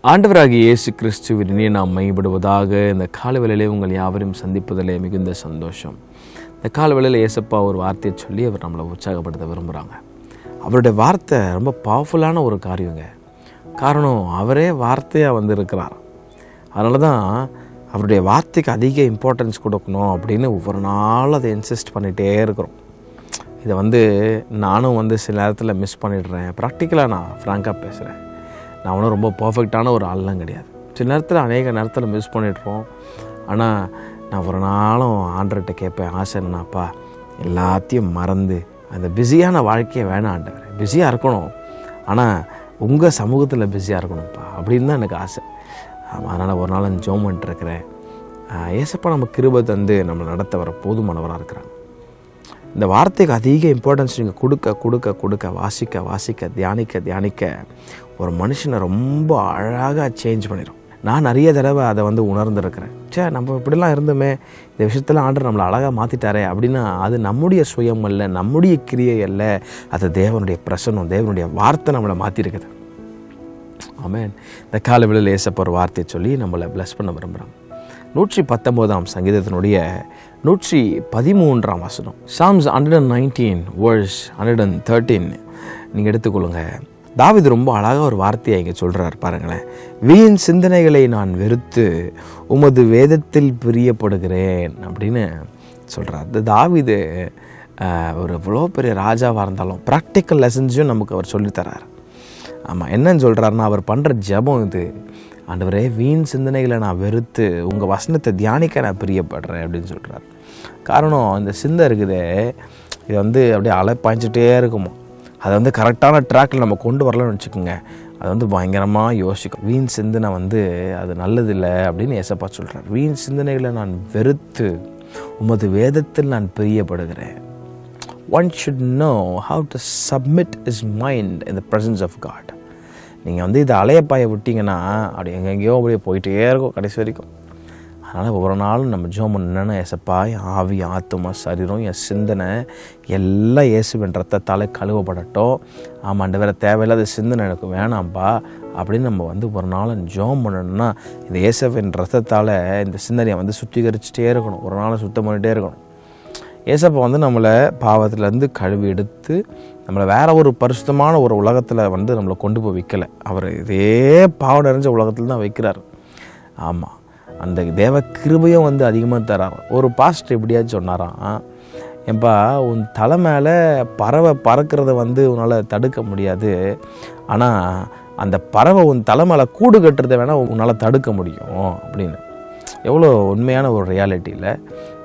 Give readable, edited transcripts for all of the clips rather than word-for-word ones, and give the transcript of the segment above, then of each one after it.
ஆண்டவராகிய இயேசு கிறிஸ்துவின் இனிய நாம் மையப்படுவதாக. இந்த காலவேளையிலே உங்கள் யாவரையும் சந்திப்பதிலே மிகுந்த சந்தோஷம். இந்த காலவேளையில் இயேசப்பா ஒரு வார்த்தையை சொல்லி அவர் நம்மளை உற்சாகப்படுத்த விரும்புகிறாங்க. அவருடைய வார்த்தை ரொம்ப பவர்ஃபுல்லான ஒரு காரியங்க. காரணம், அவரே வார்த்தையாக இருக்கிறார். அதனால தான் அவருடைய வார்த்தைக்கு அதிக இம்பார்ட்டன்ஸ் கொடுக்கணும் அப்படின்னு ஒவ்வொரு நாளும் அதை இன்சிஸ்ட் பண்ணிகிட்டே இருக்கிறோம். இதை நானும் சில நேரத்தில் மிஸ் பண்ணிடுறேன். ப்ராக்டிக்கலாக நான் ஃப்ராங்காக பேசுகிறேன். நான் ஒன்றும் ரொம்ப பர்ஃபெக்டான ஒரு ஆள்லாம் கிடையாது. சில நேரத்தில் அநேக நேரத்தில் மிஸ் பண்ணிடுறோம். ஆனால் நான் ஒரு நாளும் ஆண்டவர்கிட்ட கேட்பேன், ஆசை என்னன்னாப்பா, எல்லாத்தையும் மறந்து அந்த பிஸியான வாழ்க்கையை வேணாம் ஆண்டவர், பிஸியாக இருக்கணும், ஆனால் உங்கள் சமூகத்தில் பிஸியாக இருக்கணும்ப்பா அப்படின்னு தான் எனக்கு ஆசை. அதனால் ஒரு நாள் ஜெபம் பண்ணிட்டுருக்கிறேன். ஏசப்பா நம்ம கிருபை தந்து நம்மளை நடத்த வர போதுமானவராக இருக்கிறாங்க. இந்த வார்த்தைக்கு அதிக இம்பார்ட்டன்ஸ் நீங்கள் கொடுக்க வாசிக்க தியானிக்க ஒரு மனுஷனை ரொம்ப அழகாக சேஞ்ச் பண்ணிடும். நான் நிறைய தடவை அதை உணர்ந்துருக்கிறேன். நம்ம இப்படிலாம் இருந்தோமே, இந்த விஷயத்தில் ஆண்டவர் நம்மளை அழகாக மாற்றிட்டாரே அப்படின்னா அது நம்முடைய சுயம் அல்ல, நம்முடைய கிரியை அல்ல, அது தேவனுடைய பிரசன்னம், தேவனுடைய வார்த்தை நம்மளை மாற்றிருக்குது. ஆமென். இந்த காலவேளையில் ஏசப்பா ஒரு வார்த்தையை சொல்லி நம்மளை ப்ளஸ் பண்ண விரும்புகிறோம். 119 சங்கீதத்தினுடைய 113 வசனம், Psalms 119 verse 113 நீங்கள் எடுத்துக்கொள்ளுங்க. தாவீது ரொம்ப அழகாக ஒரு வார்த்தையை இங்கே சொல்கிறார் பாருங்களேன். வீண் சிந்தனைகளை நான் வெறுத்து உமது வேதத்தில் பிரியப்படுகிறேன் அப்படின்னு சொல்கிறார். இந்த தாவீது ஒரு இவ்வளோ பெரிய ராஜாவாக இருந்தாலும் ப்ராக்டிக்கல் லெசன்ஸையும் நமக்கு அவர் சொல்லித்தரார். ஆமாம், என்னன்னு சொல்கிறாருன்னா, அவர் பண்ணுற ஜெபம் இது, ஆண்டவரே வீண் சிந்தனைகளை நான் வெறுத்து உங்கள் வசனத்தை தியானிக்க நான் பிரியப்படுறேன் அப்படின்னு சொல்கிறார். காரணம், இந்த சிந்தை இருக்குதே, இது அப்படியே அலை பாய்ஞ்சிட்டே இருக்குமோ, அதை கரெக்டான ட்ராக்கில் நம்ம கொண்டு வரலாம்னு வச்சுக்கோங்க, அது பயங்கரமாக யோசிக்கும். வீண் சிந்தனை அது நல்லதில்லை அப்படின்னு ஏசப்பா சொல்கிறார். வீண் சிந்தனைகளை நான் வெறுத்து உமது வேதத்தில் நான் பிரியப்படுகிறேன். One should know how to submit his mind in the presence of God. நீங்கள் இதை அலையப்பாய விட்டிங்கன்னா அப்படி எங்கெங்கேயோ அப்படியே போயிட்டே இருக்கும் கடைசி வரைக்கும். அதனால் ஒவ்வொரு நாளும் நம்ம ஜெபம் என்னென்னா, ஏசப்பா என் ஆவி, ஆத்துமா, சரீரம், என் சிந்தனை எல்லாம் இயேசுவின் ரத்தத்தால் கழுவப்படட்டும். ஆமாண்டவரை தேவையில்லாத சிந்தனை எனக்கு வேணாம்ப்பா அப்படின்னு நம்ம ஒரு நாள் ஜெபம் பண்ணணும்னா, இந்த இயேசுவின் ரத்தத்தால் இந்த சிந்தனையை சுத்திகரிச்சுட்டே இருக்கணும், ஒரு நாள் சுத்தம் பண்ணிகிட்டே இருக்கணும். ஏசப்பா நம்மளை பாவத்திலேருந்து கழுவி எடுத்து நம்மளை வேறு ஒரு பரிசுத்தமான ஒரு உலகத்தில் நம்மளை கொண்டு போய் வைக்கலை. அவர் இதே பாவம் நிறைஞ்ச உலகத்தில் தான் வைக்கிறார். ஆமாம், அந்த தேவ கிருபையும் அதிகமாக தரார். ஒரு பாஸ்டர் எப்படியாச்சும் சொன்னாராம், ஏன்பா உன் தலை மேலே பறவை பறக்கிறத உன்னால் தடுக்க முடியாது, ஆனால் அந்த பறவை உன் தலை மேலே கூடு கட்டுறதை வேணால் உன்னால் தடுக்க முடியும் அப்படின்னு. எவ்வளோ உண்மையான ஒரு ரியாலிட்டியில்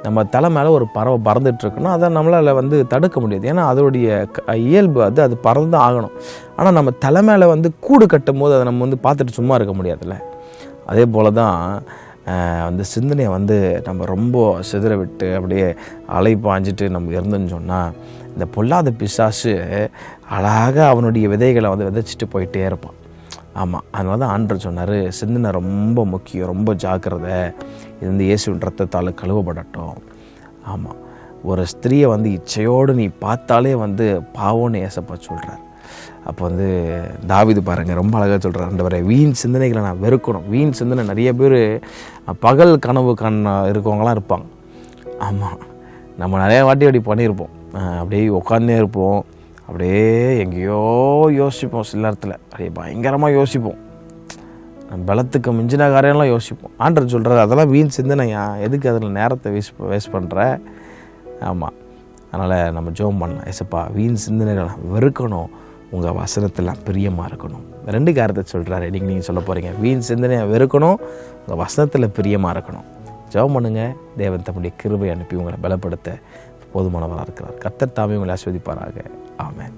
நம்ம தலை மேலே ஒரு பறவை பறந்துட்டுருக்குன்னா அதை நம்மளால் தடுக்க முடியாது. ஏன்னா அதோடைய இயல்பு அது பறந்து ஆகணும். ஆனால் நம்ம தலை மேலே கூடு கட்டும் போது அதை நம்ம பார்த்துட்டு சும்மா இருக்க முடியாதுல்ல. அதே போல் தான் சிந்தனையை நம்ம ரொம்ப சிதற விட்டு அப்படியே அலை பாஞ்சிட்டு நம்ம இருந்தோன்னு சொன்னால், இந்த பொல்லாத பிசாசு அழகாக அவனுடைய விதைகளை விதைச்சிட்டு போயிட்டே இருப்பான். ஆமாம், அதனால தான் ஆண்டவர் சொன்னார், சிந்தனை ரொம்ப முக்கியம், ரொம்ப ஜாக்கிரதை, இது இயேசுவின் ரத்தத்தால் கழுவப்படட்டும். ஆமாம், ஒரு ஸ்திரீயை இச்சையோடு நீ பார்த்தாலே பாவம்னு ஏசப்பா சொல்கிறார். அப்போ தாவீது பாருங்கள் ரொம்ப அழகாக சொல்கிறார், ஆண்டவரே வீண் சிந்தனைகளை நான் வெறுக்கணும். வீண் சிந்தனை நிறைய பேர் பகல் கனவு இருக்கவங்களாம் இருப்பாங்க. ஆமாம், நம்ம நிறைய வாட்டி அப்படி பண்ணியிருப்போம். அப்படியே உட்காந்தே இருப்போம், அப்படியே எங்கேயோ யோசிப்போம். சில நேரத்தில் அப்படியே பயங்கரமாக யோசிப்போம், நம்ம பலத்துக்கு மிஞ்சின காரியம்லாம் யோசிப்போம். ஆண்டவர் சொல்கிறார், அதெல்லாம் வீண் சிந்தனையா, எதுக்கு அதில் நேரத்தை வேஸ்ட் பண்ணுற? ஆமாம், அதனால் நம்ம ஜெபம் பண்ணலாம், ஏசப்பா வீண் சிந்தனைகளை வெறுக்கணும், உங்கள் வசனத்தில் பிரியமாக இருக்கணும். 2 காரியத்தை சொல்கிறாரு. நீங்கள் சொல்ல போகிறீங்க, வீண் சிந்தனையை வெறுக்கணும், உங்கள் வசனத்தில் பிரியமாக இருக்கணும். ஜெபம் பண்ணுங்கள். தேவன் தம்முடைய கிருபை அனுப்பி உங்களை பலப்படுத்த போதுமானவராக இருக்கிறார். கர்த்தர் தாமே உங்களை ஆசீர்வதிப்பாராக. ஆமென்.